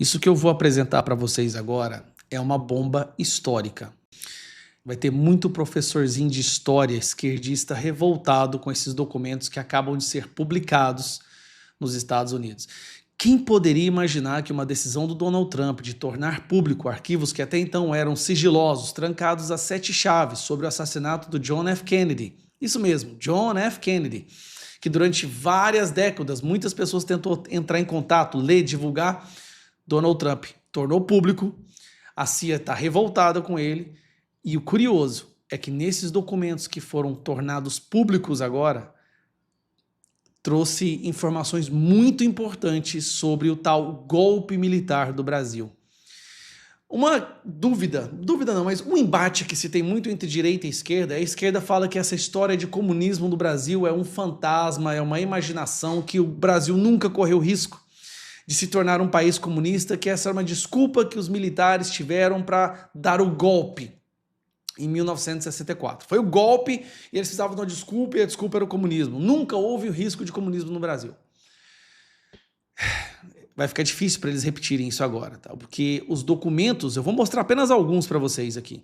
Isso que eu vou apresentar para vocês agora é uma bomba histórica. Vai ter muito professorzinho de história esquerdista revoltado com esses documentos que acabam de ser publicados nos Estados Unidos. Quem poderia imaginar que uma decisão do Donald Trump de tornar público arquivos que até então eram sigilosos, trancados a 7 chaves sobre o assassinato do John F. Kennedy, isso mesmo, John F. Kennedy, que durante várias décadas muitas pessoas tentou entrar em contato, ler, divulgar, Donald Trump tornou público, a CIA está revoltada com ele, e o curioso é que nesses documentos que foram tornados públicos agora, trouxe informações muito importantes sobre o tal golpe militar do Brasil. Uma dúvida não, mas um embate que se tem muito entre direita e esquerda, a esquerda fala que essa história de comunismo do Brasil é um fantasma, é uma imaginação, que o Brasil nunca correu risco de se tornar um país comunista, que essa é uma desculpa que os militares tiveram para dar o golpe em 1964. Foi o golpe e eles precisavam de uma desculpa e a desculpa era o comunismo. Nunca houve o risco de comunismo no Brasil. Vai ficar difícil para eles repetirem isso agora, tá? Porque os documentos, eu vou mostrar apenas alguns para vocês aqui,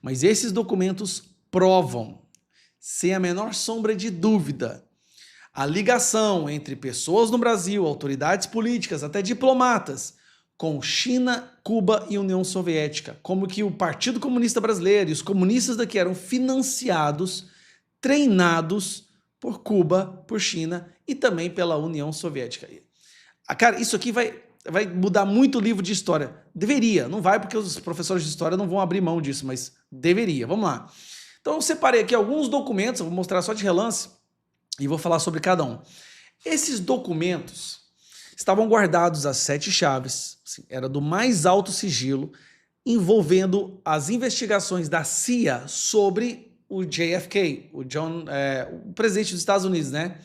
mas esses documentos provam, sem a menor sombra de dúvida, a ligação entre pessoas no Brasil, autoridades políticas, até diplomatas, com China, Cuba e União Soviética, como que o Partido Comunista Brasileiro e os comunistas daqui eram financiados, treinados por Cuba, por China e também pela União Soviética. Cara, isso aqui vai mudar muito o livro de história. Deveria, não vai porque os professores de história não vão abrir mão disso, mas deveria. Vamos lá. Então eu separei aqui alguns documentos, eu vou mostrar só de relance e vou falar sobre cada um. Esses documentos estavam guardados às 7 chaves, assim, era do mais alto sigilo, envolvendo as investigações da CIA sobre o JFK, o presidente dos Estados Unidos, né?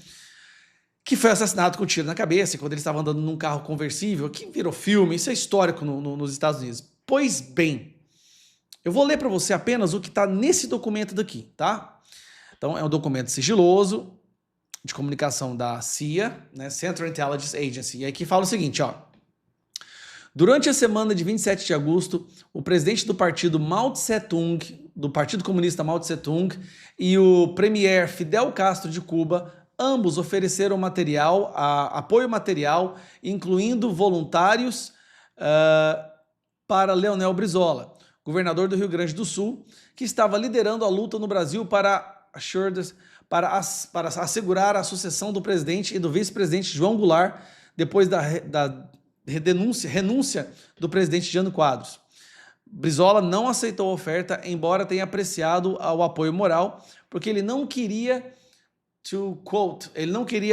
Que foi assassinado com um tiro na cabeça, quando ele estava andando num carro conversível, que virou filme, isso é histórico nos Estados Unidos. Pois bem, eu vou ler para você apenas o que está nesse documento daqui, tá? Então, é um documento sigiloso, de comunicação da CIA, né, Central Intelligence Agency, e aqui fala o seguinte, ó. Durante a semana de 27 de agosto, o presidente do partido Mao Tse-tung, do Partido Comunista Mao Tse-tung, e o premier Fidel Castro de Cuba, ambos ofereceram apoio material, incluindo voluntários para Leonel Brizola, governador do Rio Grande do Sul, que estava liderando a luta no Brasil para assegurar a sucessão do presidente e do vice-presidente João Goulart, depois da renúncia do presidente Jânio Quadros. Brizola não aceitou a oferta, embora tenha apreciado o apoio moral, porque ele não queria,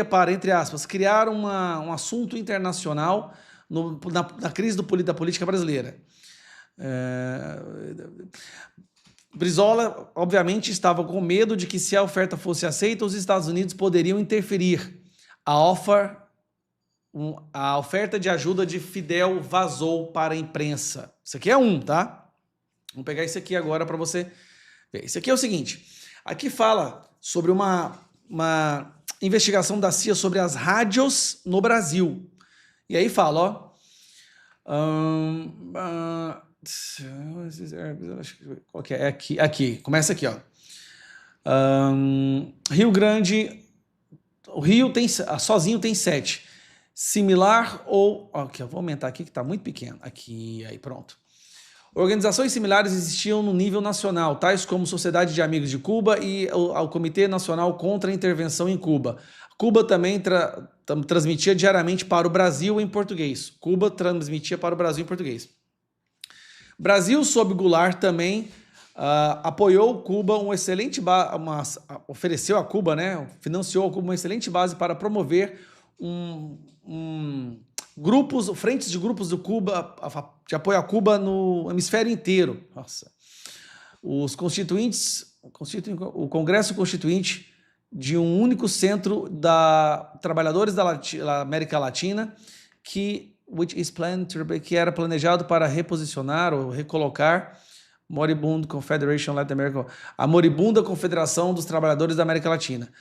para, entre aspas, criar um assunto internacional na crise da política brasileira. Brizola, obviamente, estava com medo de que, se a oferta fosse aceita, os Estados Unidos poderiam interferir. A oferta de ajuda de Fidel vazou para a imprensa. Isso aqui é tá? Vamos pegar isso aqui agora para você ver. Isso aqui é o seguinte. Aqui fala sobre uma investigação da CIA sobre as rádios no Brasil. E aí fala, ó... qual que é? Aqui, começa aqui, ó. Rio Grande, o Rio sozinho tem 7. Similar ou... Ok, eu vou aumentar aqui que está muito pequeno. Aqui, aí pronto. Organizações similares existiam no nível nacional, tais como Sociedade de Amigos de Cuba e o Comitê Nacional contra a Intervenção em Cuba. Cuba também transmitia diariamente para o Brasil em português. Cuba transmitia para o Brasil em português. Brasil, sob Goulart, também apoiou Cuba ofereceu a Cuba, né, financiou a Cuba uma excelente base para promover frentes de grupos de Cuba, de apoio a Cuba no hemisfério inteiro. Nossa. Os constituintes, o Congresso Constituinte de um único centro da trabalhadores da América Latina, que era planejado para reposicionar ou recolocar Moribund Confederation Latin America, a moribunda Confederação dos Trabalhadores da América Latina.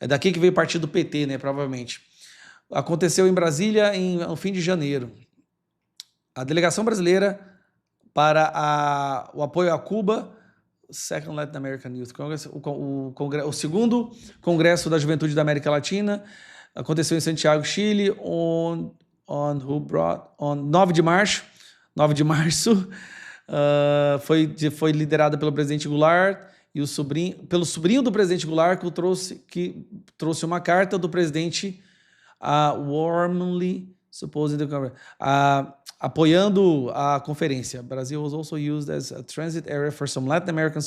É daqui que veio o partido PT, né, provavelmente. Aconteceu em Brasília no fim de janeiro. A delegação brasileira para o apoio a Cuba, Second Latin American Youth Congress, o segundo Congresso da Juventude da América Latina, aconteceu em Santiago, Chile, on 9 de março, foi liderada pelo presidente Goulart e pelo sobrinho do presidente Goulart, que trouxe uma carta do presidente warmly supposing apoiando a conferência. Brazil was also used as a transit area for some Latin American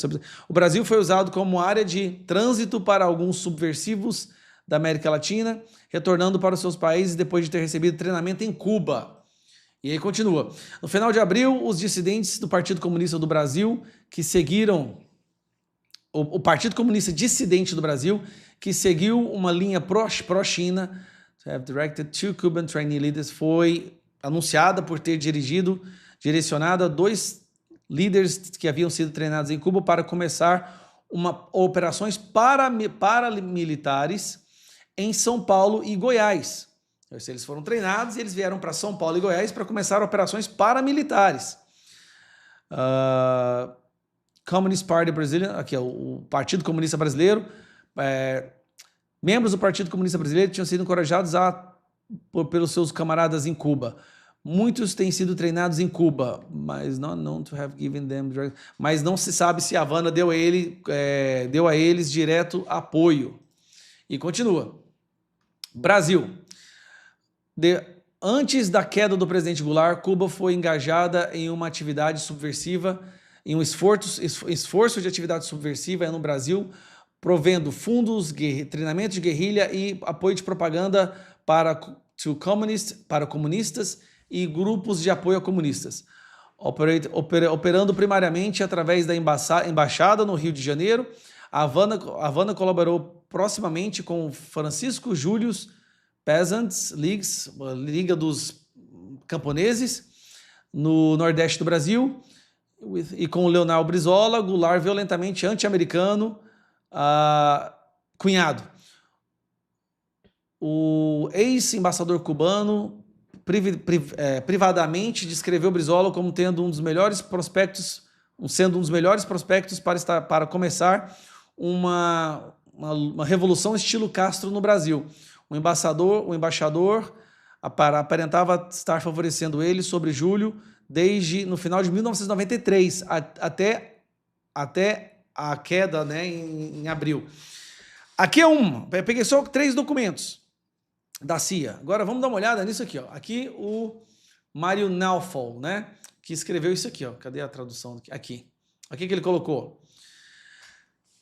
O Brasil foi usado como área de trânsito para alguns subversivos da América Latina, retornando para os seus países depois de ter recebido treinamento em Cuba. E aí continua. No final de abril, os dissidentes do Partido Comunista do Brasil, que seguiram o Partido Comunista Dissidente do Brasil, que seguiu uma linha pró-China, have directed two Cuban trainee leaders, foi anunciada por ter direcionado a 2 líderes que haviam sido treinados em Cuba para começar operações paramilitares em São Paulo e Goiás. Eles foram treinados e eles vieram para São Paulo e Goiás para começar operações paramilitares. Communist Party Brazilian, aqui é o Partido Comunista Brasileiro, membros do Partido Comunista Brasileiro tinham sido encorajados pelos seus camaradas em Cuba. Muitos têm sido treinados em Cuba, mas mas não se sabe se Havana deu a eles direto apoio. E continua. Brasil. Antes da queda do presidente Goulart, Cuba foi engajada em uma atividade subversiva, em um esforço de atividade subversiva no Brasil, provendo fundos, treinamento de guerrilha e apoio de propaganda para comunistas e grupos de apoio a comunistas, operando primariamente através da embaixada no Rio de Janeiro. A Havana colaborou proximamente com Francisco Július Peasants Leagues, Liga dos Camponeses, no Nordeste do Brasil, e com o Leonel Brizola, Goulart violentamente anti-americano, cunhado. O ex-embaixador cubano privadamente descreveu Brizola como sendo um dos melhores prospectos para começar uma revolução estilo Castro no Brasil. O embaixador aparentava estar favorecendo ele sobre Júlio desde no final de 1993 até a queda, né, em abril. Aqui eu peguei só 3 documentos da CIA. Agora vamos dar uma olhada nisso aqui, ó. Aqui o Mário Naufal, né, que escreveu isso aqui, ó. Cadê a tradução? Aqui que ele colocou.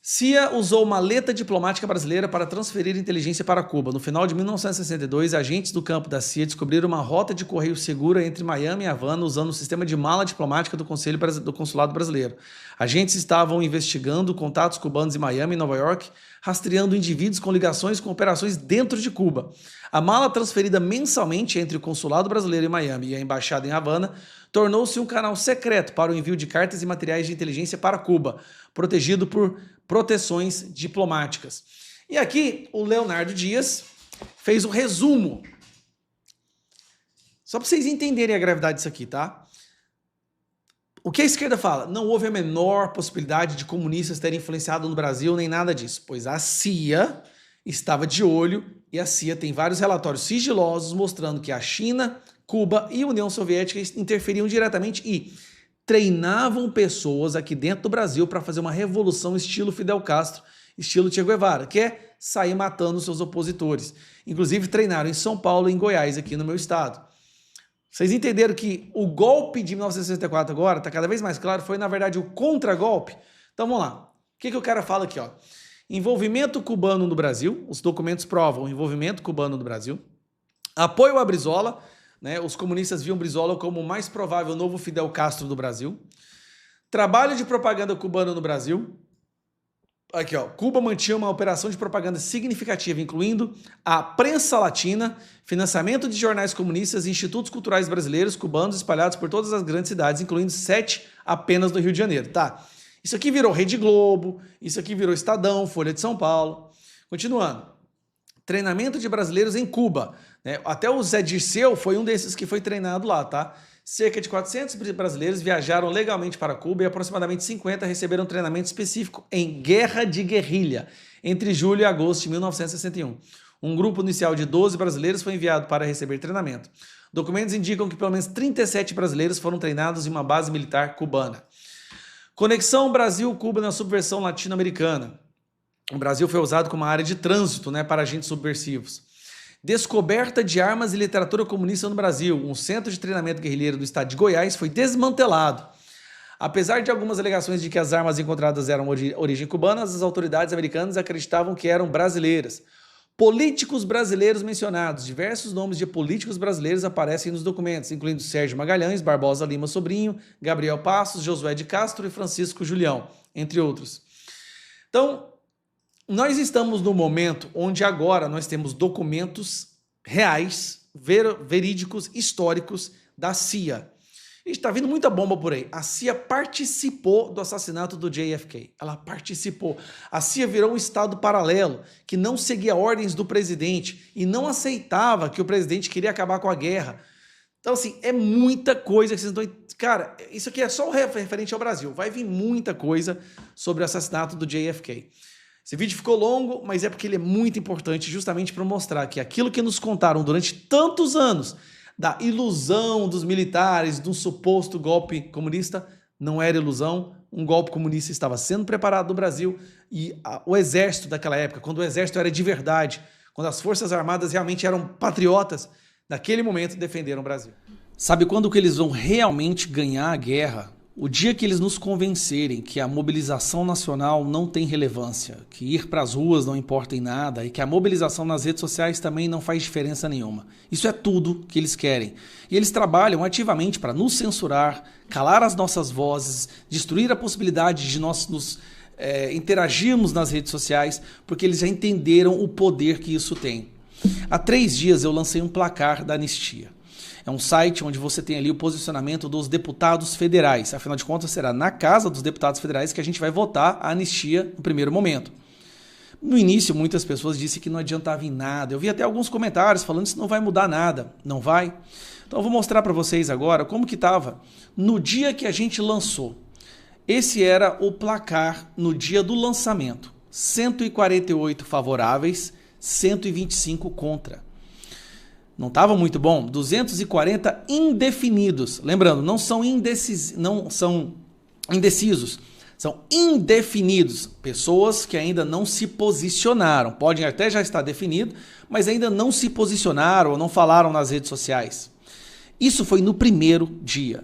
CIA usou maleta diplomática brasileira para transferir inteligência para Cuba. No final de 1962, agentes do campo da CIA descobriram uma rota de correio segura entre Miami e Havana usando o sistema de mala diplomática do Consulado Brasileiro. Agentes estavam investigando contatos cubanos em Miami e Nova York, rastreando indivíduos com ligações com operações dentro de Cuba. A mala transferida mensalmente entre o Consulado Brasileiro em Miami e a Embaixada em Havana tornou-se um canal secreto para o envio de cartas e materiais de inteligência para Cuba, protegido por proteções diplomáticas. E aqui o Leonardo Dias fez um resumo. Só para vocês entenderem a gravidade disso aqui, tá? O que a esquerda fala? Não houve a menor possibilidade de comunistas terem influenciado no Brasil, nem nada disso, pois a CIA estava de olho e a CIA tem vários relatórios sigilosos mostrando que a China, Cuba e a União Soviética interferiam diretamente e treinavam pessoas aqui dentro do Brasil para fazer uma revolução estilo Fidel Castro, estilo Che Guevara, que é sair matando seus opositores. Inclusive treinaram em São Paulo e em Goiás, aqui no meu estado. Vocês entenderam que o golpe de 1964 agora, está cada vez mais claro, foi na verdade o contragolpe? Então vamos lá. O que o cara fala aqui? Ó? Envolvimento cubano no Brasil, os documentos provam o envolvimento cubano no Brasil. Apoio a Brizola, né? Os comunistas viam Brizola como o mais provável novo Fidel Castro do Brasil. Trabalho de propaganda cubano no Brasil. Aqui, ó, Cuba mantinha uma operação de propaganda significativa, incluindo a prensa latina, financiamento de jornais comunistas e institutos culturais brasileiros cubanos espalhados por todas as grandes cidades, incluindo 7 apenas no Rio de Janeiro. Tá? Isso aqui virou Rede Globo, isso aqui virou Estadão, Folha de São Paulo. Continuando. Treinamento de brasileiros em Cuba. né? Até o Zé Dirceu foi um desses que foi treinado lá, tá? Cerca de 400 brasileiros viajaram legalmente para Cuba e aproximadamente 50 receberam treinamento específico em guerra de guerrilha entre julho e agosto de 1961. Um grupo inicial de 12 brasileiros foi enviado para receber treinamento. Documentos indicam que pelo menos 37 brasileiros foram treinados em uma base militar cubana. Conexão Brasil-Cuba na subversão latino-americana. O Brasil foi usado como uma área de trânsito, né, para agentes subversivos. Descoberta de armas e literatura comunista no Brasil. Um centro de treinamento guerrilheiro do estado de Goiás foi desmantelado. Apesar de algumas alegações de que as armas encontradas eram de origem cubana, as autoridades americanas acreditavam que eram brasileiras. Políticos brasileiros mencionados. Diversos nomes de políticos brasileiros aparecem nos documentos, incluindo Sérgio Magalhães, Barbosa Lima Sobrinho, Gabriel Passos, Josué de Castro e Francisco Julião, entre outros. Então, nós estamos no momento onde agora nós temos documentos reais, verídicos, históricos da CIA. E está vindo muita bomba por aí. A CIA participou do assassinato do JFK. Ela participou. A CIA virou um estado paralelo que não seguia ordens do presidente e não aceitava que o presidente queria acabar com a guerra. Então, assim, é muita coisa que vocês estão... Cara, isso aqui é só referente ao Brasil. Vai vir muita coisa sobre o assassinato do JFK. Esse vídeo ficou longo, mas é porque ele é muito importante justamente para mostrar que aquilo que nos contaram durante tantos anos da ilusão dos militares, de um suposto golpe comunista, não era ilusão. Um golpe comunista estava sendo preparado no Brasil e o exército daquela época, quando o exército era de verdade, quando as forças armadas realmente eram patriotas, naquele momento defenderam o Brasil. Sabe quando que eles vão realmente ganhar a guerra? O dia que eles nos convencerem que a mobilização nacional não tem relevância, que ir para as ruas não importa em nada e que a mobilização nas redes sociais também não faz diferença nenhuma. Isso é tudo que eles querem. E eles trabalham ativamente para nos censurar, calar as nossas vozes, destruir a possibilidade de nós nos interagirmos nas redes sociais, porque eles já entenderam o poder que isso tem. Há 3 dias eu lancei um placar da anistia. É um site onde você tem ali o posicionamento dos deputados federais. Afinal de contas, será na casa dos deputados federais que a gente vai votar a anistia no primeiro momento. No início, muitas pessoas disseram que não adiantava em nada. Eu vi até alguns comentários falando que isso não vai mudar nada. Não vai? Então eu vou mostrar para vocês agora como que estava no dia que a gente lançou. Esse era o placar no dia do lançamento. 148 favoráveis, 125 contra. Não estava muito bom? 240 indefinidos. Lembrando, não são indecisos, são indefinidos. Pessoas que ainda não se posicionaram. Podem até já estar definido, mas ainda não se posicionaram ou não falaram nas redes sociais. Isso foi no primeiro dia.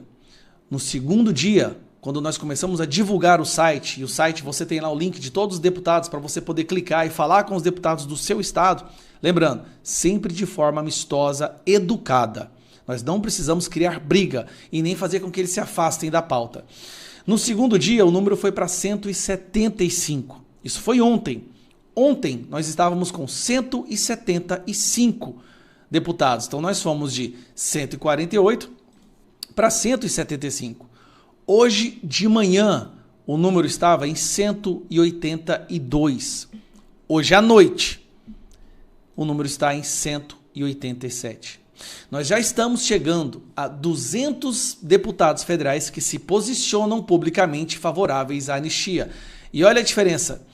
No segundo dia, quando nós começamos a divulgar o site, e o site você tem lá o link de todos os deputados para você poder clicar e falar com os deputados do seu estado. Lembrando, sempre de forma amistosa, educada. Nós não precisamos criar briga e nem fazer com que eles se afastem da pauta. No segundo dia, o número foi para 175. Isso foi ontem. Ontem, nós estávamos com 175 deputados. Então, nós fomos de 148 para 175. Hoje de manhã, o número estava em 182. Hoje à noite, o número está em 187. Nós já estamos chegando a 200 deputados federais que se posicionam publicamente favoráveis à anistia. E olha a diferença.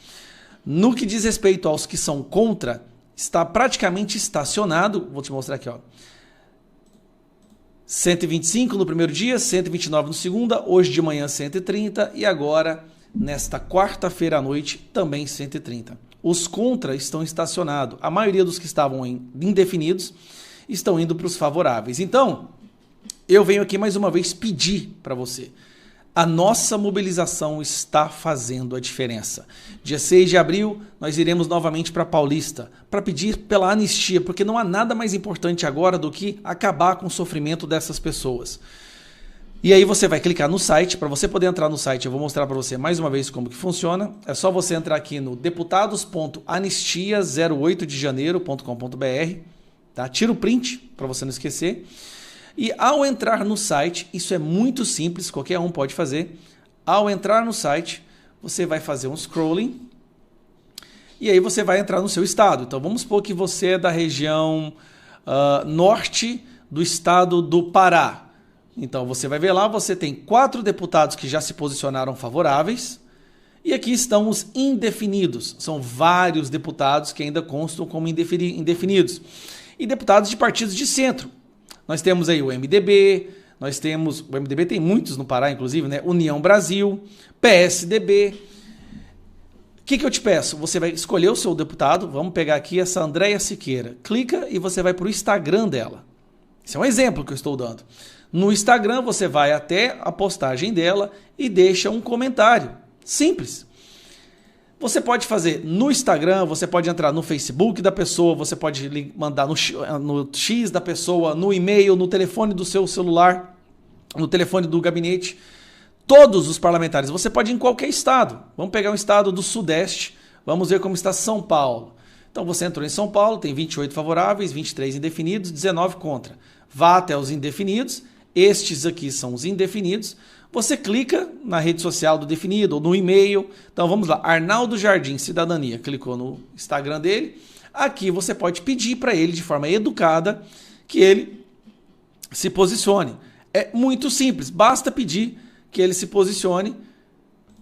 No que diz respeito aos que são contra, está praticamente estacionado. Vou te mostrar aqui, ó. 125 no primeiro dia, 129 no segundo, hoje de manhã 130 e agora, nesta quarta-feira à noite, também 130. Os contra estão estacionados. A maioria dos que estavam indefinidos estão indo para os favoráveis. Então, eu venho aqui mais uma vez pedir para você. A nossa mobilização está fazendo a diferença. Dia 6 de abril, nós iremos novamente para Paulista para pedir pela anistia, porque não há nada mais importante agora do que acabar com o sofrimento dessas pessoas. E aí você vai clicar no site. Para você poder entrar no site, eu vou mostrar para você mais uma vez como que funciona. É só você entrar aqui no deputados.anistia08dejaneiro.com.br, tá? Tira o print para você não esquecer. E ao entrar no site, isso é muito simples, qualquer um pode fazer. Ao entrar no site, você vai fazer um scrolling e aí você vai entrar no seu estado. Então vamos supor que você é da região norte do estado do Pará. Então você vai ver lá, você tem 4 deputados que já se posicionaram favoráveis. E aqui estão os indefinidos. São vários deputados que ainda constam como indefinidos. E deputados de partidos de centro. Nós temos aí o MDB, o MDB tem muitos no Pará, inclusive, né? União Brasil, PSDB. O que eu te peço? Você vai escolher o seu deputado, vamos pegar aqui essa Andréia Siqueira. Clica e você vai para o Instagram dela. Esse é um exemplo que eu estou dando. No Instagram você vai até a postagem dela e deixa um comentário. Simples. Você pode fazer no Instagram, você pode entrar no Facebook da pessoa, você pode mandar no X da pessoa, no e-mail, no telefone do seu celular, no telefone do gabinete. Todos os parlamentares, você pode ir em qualquer estado. Vamos pegar um estado do Sudeste, vamos ver como está São Paulo. Então você entrou em São Paulo, tem 28 favoráveis, 23 indefinidos, 19 contra. Vá até os indefinidos, estes aqui são os indefinidos. Você clica na rede social do definido ou no e-mail. Então vamos lá, Arnaldo Jardim Cidadania, clicou no Instagram dele. Aqui você pode pedir para ele de forma educada que ele se posicione. É muito simples, basta pedir que ele se posicione.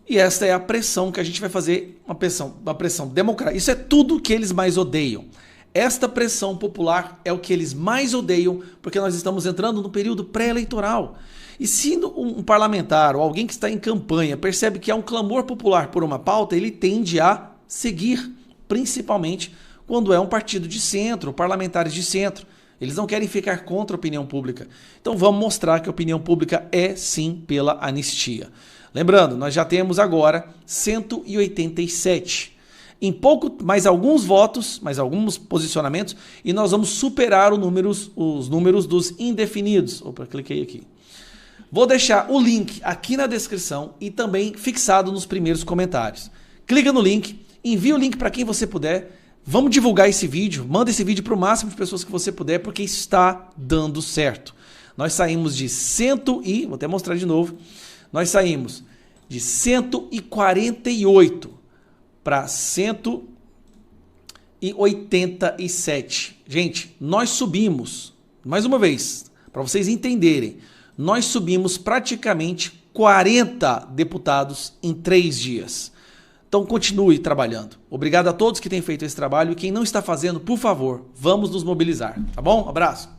E esta é a pressão que a gente vai fazer, uma pressão democrática. Isso é tudo que eles mais odeiam. Esta pressão popular é o que eles mais odeiam, porque nós estamos entrando no período pré-eleitoral. E se um parlamentar ou alguém que está em campanha percebe que há um clamor popular por uma pauta, ele tende a seguir, principalmente quando é um partido de centro, parlamentares de centro. Eles não querem ficar contra a opinião pública. Então vamos mostrar que a opinião pública é sim pela anistia. Lembrando, nós já temos agora 187. Em pouco, mais alguns votos, mais alguns posicionamentos, e nós vamos superar os números dos indefinidos. Opa, cliquei aqui. Vou deixar o link aqui na descrição e também fixado nos primeiros comentários. Clica no link, envia o link para quem você puder. Vamos divulgar esse vídeo, manda esse vídeo para o máximo de pessoas que você puder, porque está dando certo. Nós saímos de vou até mostrar de novo, nós saímos de 148 para 187. Gente, nós subimos, mais uma vez, para vocês entenderem, nós subimos praticamente 40 deputados em 3 dias. Então continue trabalhando. Obrigado a todos que têm feito esse trabalho e quem não está fazendo, por favor, vamos nos mobilizar, tá bom? Abraço.